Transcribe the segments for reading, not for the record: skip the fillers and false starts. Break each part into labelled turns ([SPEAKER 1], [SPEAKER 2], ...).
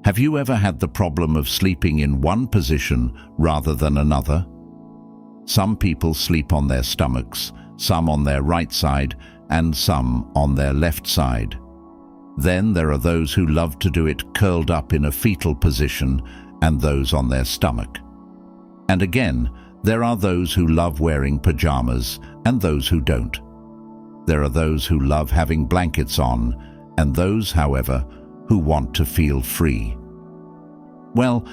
[SPEAKER 1] Have you ever had the problem of sleeping in one position rather than another? Some people sleep on their stomachs, some on their right side, and some on their left side. Then there are those who love to do it curled up in a fetal position and those on their stomach. And again, there are those who love wearing pajamas and those who don't. There are those who love having blankets on and those, however, who want to feel free. Well,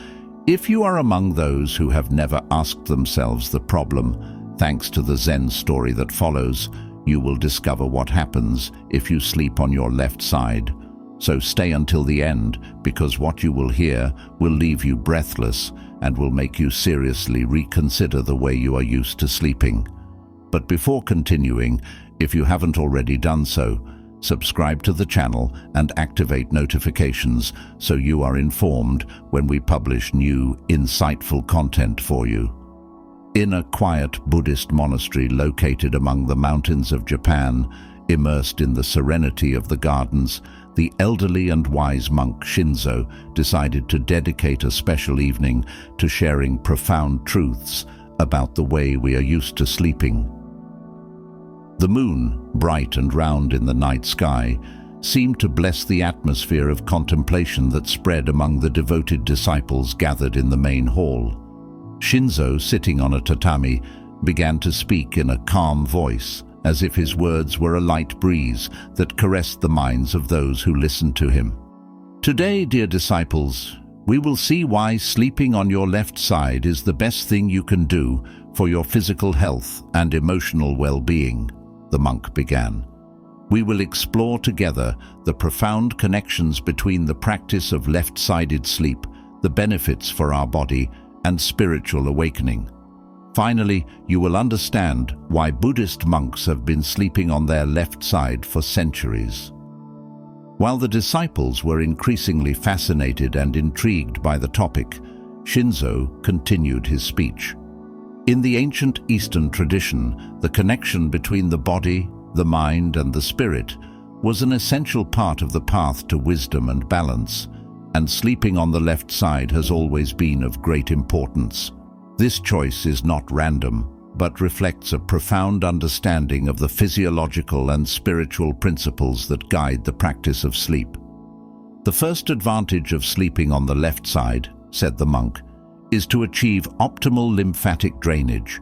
[SPEAKER 1] if you are among those who have never asked themselves the problem, thanks to the Zen story that follows, you will discover what happens if you sleep on your left side. So stay until the end, because what you will hear will leave you breathless and will make you seriously reconsider the way you are used to sleeping. But before continuing, if you haven't already done so, subscribe to the channel and activate notifications so you are informed when we publish new, insightful content for you. In a quiet Buddhist monastery located among the mountains of Japan, immersed in the serenity of the gardens, the elderly and wise monk Shinzo decided to dedicate a special evening to sharing profound truths about the way we are used to sleeping. The moon, bright and round in the night sky, seemed to bless the atmosphere of contemplation that spread among the devoted disciples gathered in the main hall. Shinzo, sitting on a tatami, began to speak in a calm voice, as if his words were a light breeze that caressed the minds of those who listened to him. Today, dear disciples, we will see why sleeping on your left side is the best thing you can do for your physical health and emotional well-being, the monk began. We will explore together the profound connections between the practice of left-sided sleep, the benefits for our body, and spiritual awakening. Finally, you will understand why Buddhist monks have been sleeping on their left side for centuries. While the disciples were increasingly fascinated and intrigued by the topic, Shinzo continued his speech. In the ancient Eastern tradition, the connection between the body, the mind, and the spirit was an essential part of the path to wisdom and balance, and sleeping on the left side has always been of great importance. This choice is not random, but reflects a profound understanding of the physiological and spiritual principles that guide the practice of sleep. The first advantage of sleeping on the left side, said the monk, is to achieve optimal lymphatic drainage.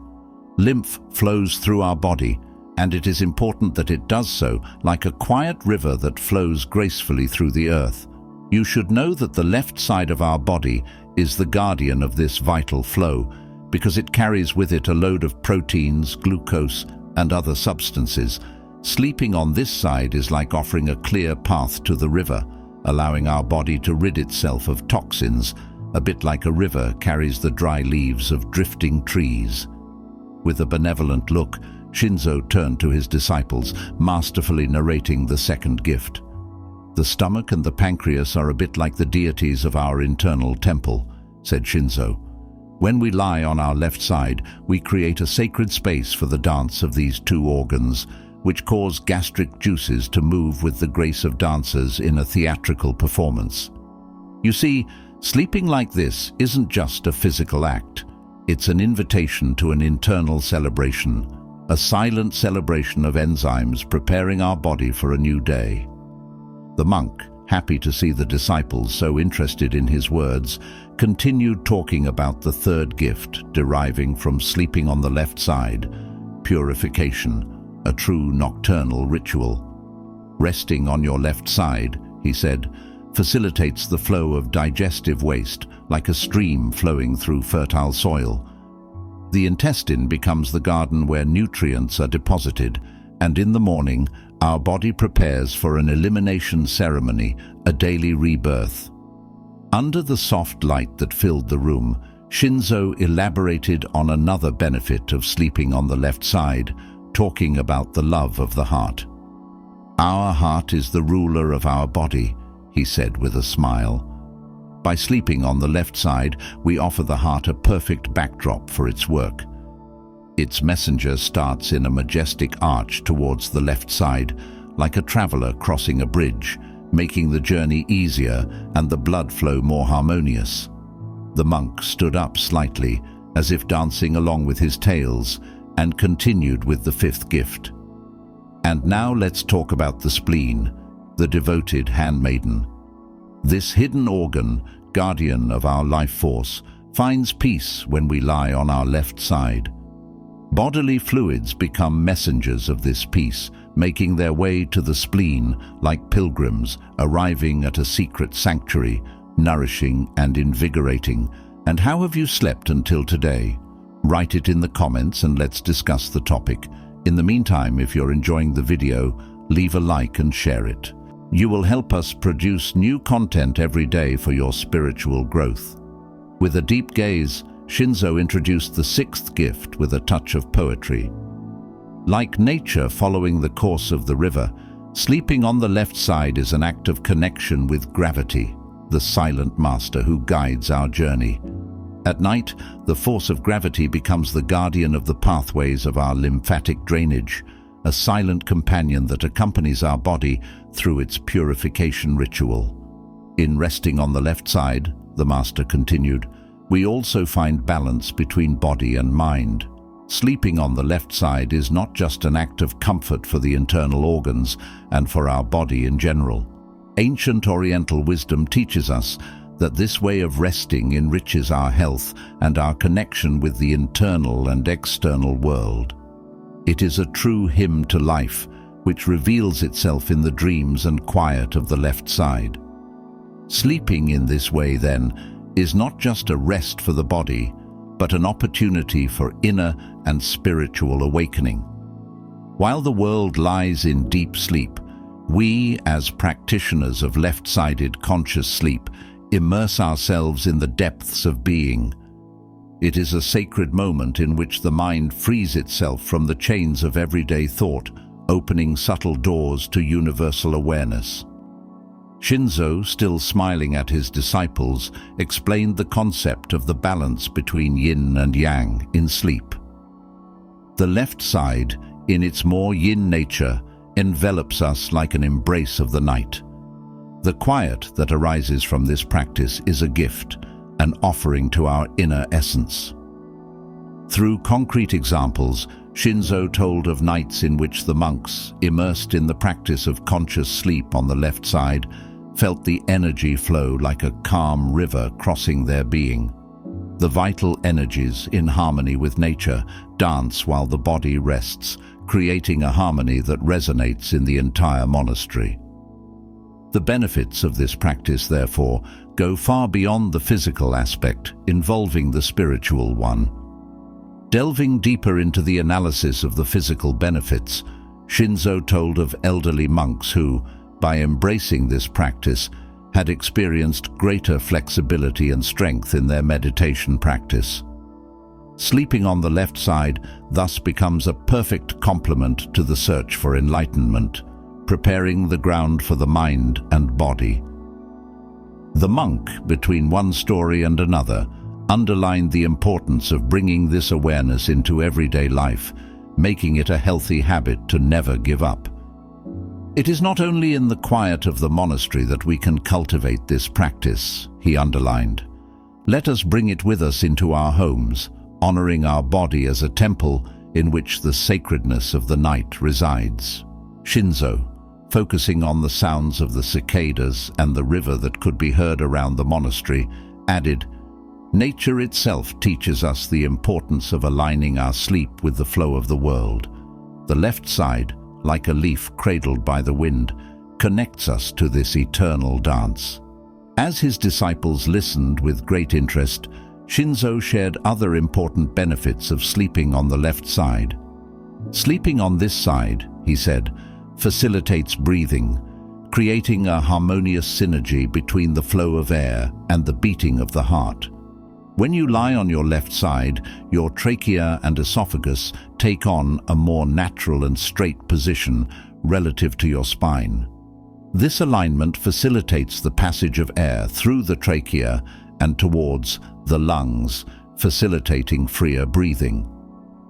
[SPEAKER 1] Lymph flows through our body, and it is important that it does so like a quiet river that flows gracefully through the earth. You should know that the left side of our body is the guardian of this vital flow, because it carries with it a load of proteins, glucose, and other substances. Sleeping on this side is like offering a clear path to the river, allowing our body to rid itself of toxins, a bit like a river carries the dry leaves of drifting trees. With a benevolent look, Shinzo turned to his disciples, masterfully narrating the second gift. The stomach and the pancreas are a bit like the deities of our internal temple, said Shinzo. When we lie on our left side, we create a sacred space for the dance of these two organs, which cause gastric juices to move with the grace of dancers in a theatrical performance. You see, sleeping like this isn't just a physical act. It's an invitation to an internal celebration, a silent celebration of enzymes preparing our body for a new day. The monk, happy to see the disciples so interested in his words, continued talking about the third gift deriving from sleeping on the left side, purification, a true nocturnal ritual. Resting on your left side, he said, facilitates the flow of digestive waste like a stream flowing through fertile soil. The intestine becomes the garden where nutrients are deposited, and in the morning, our body prepares for an elimination ceremony, a daily rebirth. Under the soft light that filled the room, Shinzo elaborated on another benefit of sleeping on the left side, talking about the love of the heart. Our heart is the ruler of our body, he said with a smile. By sleeping on the left side, we offer the heart a perfect backdrop for its work. Its messenger starts in a majestic arch towards the left side, like a traveler crossing a bridge, making the journey easier and the blood flow more harmonious. The monk stood up slightly, as if dancing along with his tales, and continued with the fifth gift. And now let's talk about the spleen, the devoted handmaiden. This hidden organ, guardian of our life force, finds peace when we lie on our left side. Bodily fluids become messengers of this peace, making their way to the spleen like pilgrims arriving at a secret sanctuary, nourishing and invigorating. And how have you slept until today? Write it in the comments and let's discuss the topic. In the meantime, if you're enjoying the video, leave a like and share it. You will help us produce new content every day for your spiritual growth. With a deep gaze, Shinzo introduced the sixth gift with a touch of poetry. Like nature following the course of the river, sleeping on the left side is an act of connection with gravity, the silent master who guides our journey. At night, the force of gravity becomes the guardian of the pathways of our lymphatic drainage, a silent companion that accompanies our body through its purification ritual. In resting on the left side, the master continued, we also find balance between body and mind. Sleeping on the left side is not just an act of comfort for the internal organs and for our body in general. Ancient Oriental wisdom teaches us that this way of resting enriches our health and our connection with the internal and external world. It is a true hymn to life, which reveals itself in the dreams and quiet of the left side. Sleeping in this way, then, is not just a rest for the body, but an opportunity for inner and spiritual awakening. While the world lies in deep sleep, we, as practitioners of left-sided conscious sleep, immerse ourselves in the depths of being. It is a sacred moment in which the mind frees itself from the chains of everyday thought, opening subtle doors to universal awareness. Shinzo, still smiling at his disciples, explained the concept of the balance between yin and yang in sleep. The left side, in its more yin nature, envelops us like an embrace of the night. The quiet that arises from this practice is a gift, an offering to our inner essence. Through concrete examples, Shinzo told of nights in which the monks, immersed in the practice of conscious sleep on the left side, felt the energy flow like a calm river crossing their being. The vital energies, in harmony with nature, dance while the body rests, creating a harmony that resonates in the entire monastery. The benefits of this practice, therefore, go far beyond the physical aspect, involving the spiritual one. Delving deeper into the analysis of the physical benefits, Shinzo told of elderly monks who, by embracing this practice, had experienced greater flexibility and strength in their meditation practice. Sleeping on the left side thus becomes a perfect complement to the search for enlightenment, preparing the ground for the mind and body. The monk, between one story and another, underlined the importance of bringing this awareness into everyday life, making it a healthy habit to never give up. It is not only in the quiet of the monastery that we can cultivate this practice, he underlined. Let us bring it with us into our homes, honoring our body as a temple in which the sacredness of the night resides. Shinzo, focusing on the sounds of the cicadas and the river that could be heard around the monastery, added, nature itself teaches us the importance of aligning our sleep with the flow of the world. The left side, like a leaf cradled by the wind, connects us to this eternal dance. As his disciples listened with great interest, Shinzo shared other important benefits of sleeping on the left side. Sleeping on this side, he said, facilitates breathing, creating a harmonious synergy between the flow of air and the beating of the heart. When you lie on your left side, your trachea and esophagus take on a more natural and straight position relative to your spine. This alignment facilitates the passage of air through the trachea and towards the lungs, facilitating freer breathing.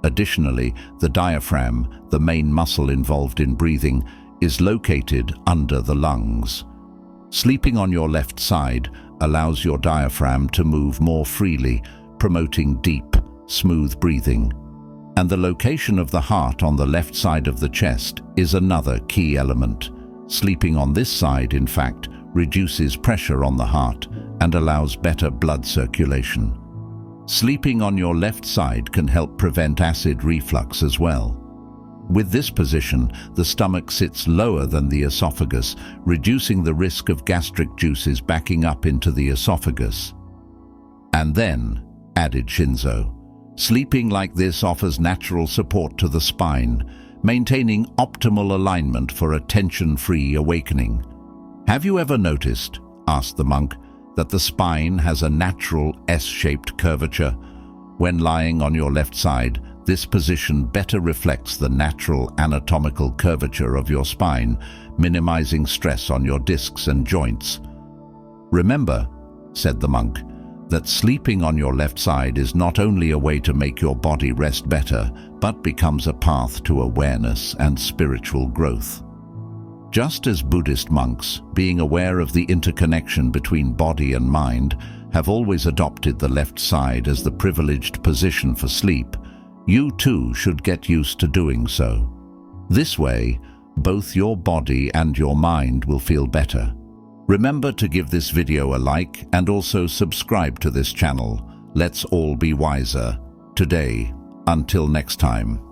[SPEAKER 1] Additionally, the diaphragm, the main muscle involved in breathing, is located under the lungs. Sleeping on your left side allows your diaphragm to move more freely, promoting deep, smooth breathing. And the location of the heart on the left side of the chest is another key element. Sleeping on this side, in fact, reduces pressure on the heart and allows better blood circulation. Sleeping on your left side can help prevent acid reflux as well. With this position, the stomach sits lower than the esophagus, reducing the risk of gastric juices backing up into the esophagus. And then, added Shinzo, sleeping like this offers natural support to the spine, maintaining optimal alignment for a tension-free awakening. Have you ever noticed, asked the monk, that the spine has a natural S-shaped curvature? When lying on your left side, this position better reflects the natural anatomical curvature of your spine, minimizing stress on your discs and joints. Remember, said the monk, that sleeping on your left side is not only a way to make your body rest better, but becomes a path to awareness and spiritual growth. Just as Buddhist monks, being aware of the interconnection between body and mind, have always adopted the left side as the privileged position for sleep, you too should get used to doing so. This way, both your body and your mind will feel better. Remember to give this video a like and also subscribe to this channel. Let's all be wiser today. Until next time.